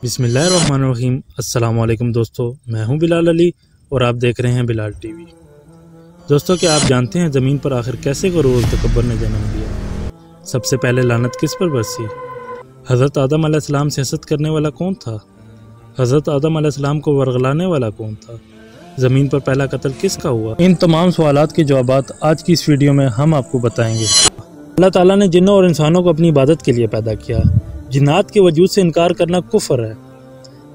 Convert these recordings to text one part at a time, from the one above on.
बिस्मिल्लाहिर्रहमानिर्रहीम। अस्सलाम वालेकुम दोस्तों, मैं हूं बिलाल अली और आप देख रहे हैं बिलाल टीवी। दोस्तों, क्या आप जानते हैं ज़मीन पर आखिर कैसे गुरूर तकब्बुर ने जन्म लिया? सबसे पहले लानत किस पर बरसी? हज़रत आदम अलैहिस्सलाम से हसद करने वाला कौन था? हज़रत आदम अलैहिस्सलाम को वरगलाने वाला कौन था? ज़मीन पर पहला कत्ल किसका हुआ? इन तमाम सवालात के जवाबात आज की इस वीडियो में हम आपको बताएंगे। अल्लाह ताला ने जिन्नों और इंसानों को अपनी इबादत के लिए पैदा किया। जिन्नात के वजूद से इनकार करना कुफ्र है।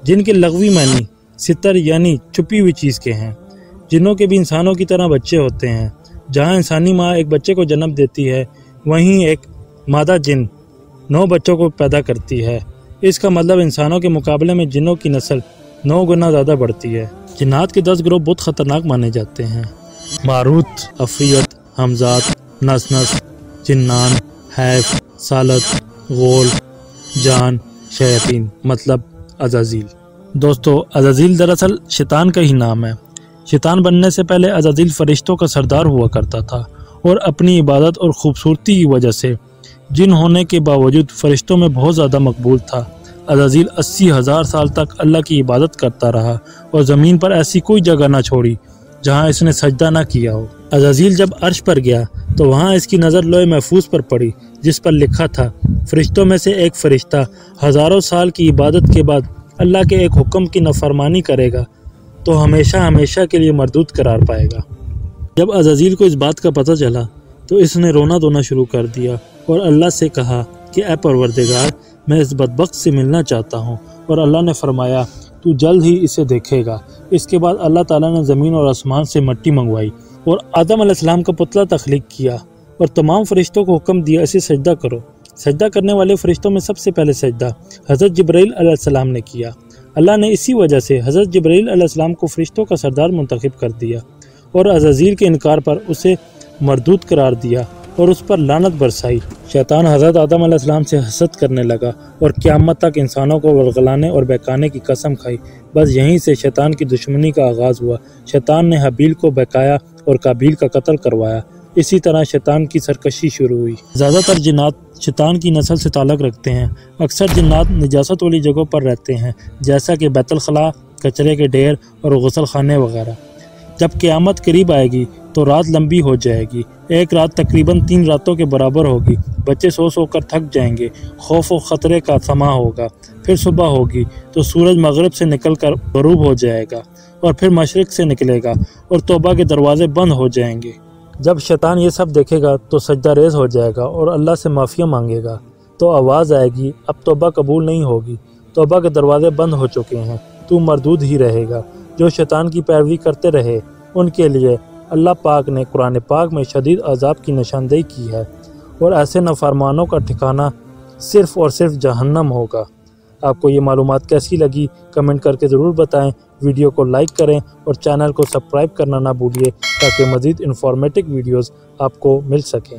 जिन के लग़वी मानी सितर यानी छुपी हुई चीज़ के हैं। जिन्नों के भी इंसानों की तरह बच्चे होते हैं। जहाँ इंसानी माँ एक बच्चे को जन्म देती है, वहीं एक मादा जिन 9 बच्चों को पैदा करती है। इसका मतलब इंसानों के मुकाबले में जिन्नों की नस्ल 9 गुना ज़्यादा बढ़ती है। जिन्नात के 10 ग्रोह बहुत ख़तरनाक माने जाते हैं। मारूत, अफरियत, हमजात, नसनस, जिन्नान, हैफ, सालत, गोल, जान, शयातीन मतलब अज़ाज़ील। दोस्तों, अज़ाज़ील दरअसल शैतान का ही नाम है। शैतान बनने से पहले अज़ाज़ील फरिश्तों का सरदार हुआ करता था और अपनी इबादत और ख़ूबसूरती की वजह से जिन होने के बावजूद फरिश्तों में बहुत ज़्यादा मकबूल था। अज़ाज़ील 80,000 साल तक अल्लाह की इबादत करता रहा और ज़मीन पर ऐसी कोई जगह ना छोड़ी जहाँ इसने सजदा ना किया हो। अज़ाज़ील जब अर्श पर गया तो वहाँ इसकी नज़र लोहे महफूज पर पड़ी, जिस पर लिखा था, फरिश्तों में से एक फ़रिश्ता हज़ारों साल की इबादत के बाद अल्लाह के एक हुक्म की नाफरमानी करेगा तो हमेशा हमेशा के लिए मरदूद करार पाएगा। जब अज़ाज़ील को इस बात का पता चला तो इसने रोना धोना शुरू कर दिया और अल्लाह से कहा कि ऐ परवरदिगार, मैं इस बदबख्त से मिलना चाहता हूँ। और अल्लाह ने फरमाया, तू जल्द ही इसे देखेगा। इसके बाद अल्लाह ताला ने ज़मीन और आसमान से मिट्टी मंगवाई और आदम अलैहिस्सलाम का पुतला तख्लीक किया और तमाम फरिश्तों को हुक्म दिया, इसे सजदा करो। सजदा करने वाले फरिश्तों में सबसे पहले सजदा हज़रत जिब्राईल अलैहिस्सलाम ने किया। अल्लाह ने इसी वजह से हज़रत जिब्राईल अलैहिस्सलाम को फरिश्तों का सरदार मुंतखब कर दिया और अज़ाज़ील के इनकार पर उसे मरदूद करार दिया और उस पर लानत बरसाई। शैतान हज़रत आदम अलैहिस्सलाम से हसद करने लगा और क़यामत तक इंसानों को वरगलाने और बहकाने की कसम खाई। बस यहीं से शैतान की दुश्मनी का आगाज़ हुआ। शैतान ने हबील को बहकाया और काबील का कत्ल करवाया। इसी तरह शैतान की सरकशी शुरू हुई। ज़्यादातर जिन्नात शैतान की नस्ल से ताल्लुक़ रखते हैं। अक्सर जिन्नात निजासत वाली जगहों पर रहते हैं, जैसा कि बैतुल खला, कचरे के ढेर और गुसल खाने वगैरह। जब क़यामत करीब आएगी तो रात लंबी हो जाएगी। एक रात तकरीबन 3 रातों के बराबर होगी। बच्चे सो सो कर थक जाएंगे। खौफ और ख़तरे का समा होगा। फिर सुबह होगी तो सूरज मगरिब से निकल कर गरूब हो जाएगा और फिर मशरिक़ से निकलेगा और तौबा के दरवाज़े बंद हो जाएंगे। जब शैतान ये सब देखेगा तो सजदा रेज़ हो जाएगा और अल्लाह से माफ़िया मांगेगा तो आवाज़ आएगी, अब तौबा कबूल नहीं होगी, तौबा के दरवाज़े बंद हो चुके हैं, तू मरदूद ही रहेगा। जो शैतान की पैरवी करते रहे उनके लिए अल्लाह पाक ने कुरान पाक में शदीद अज़ाब की निशानदेही की है और ऐसे नाफरमानों का ठिकाना सिर्फ़ और सिर्फ जहन्नम होगा। आपको ये मालूमात कैसी लगी कमेंट करके ज़रूर बताएं। वीडियो को लाइक करें और चैनल को सब्सक्राइब करना ना भूलिए ताकि मज़ीद इंफॉर्मेटिव वीडियोज़ आपको मिल सकें।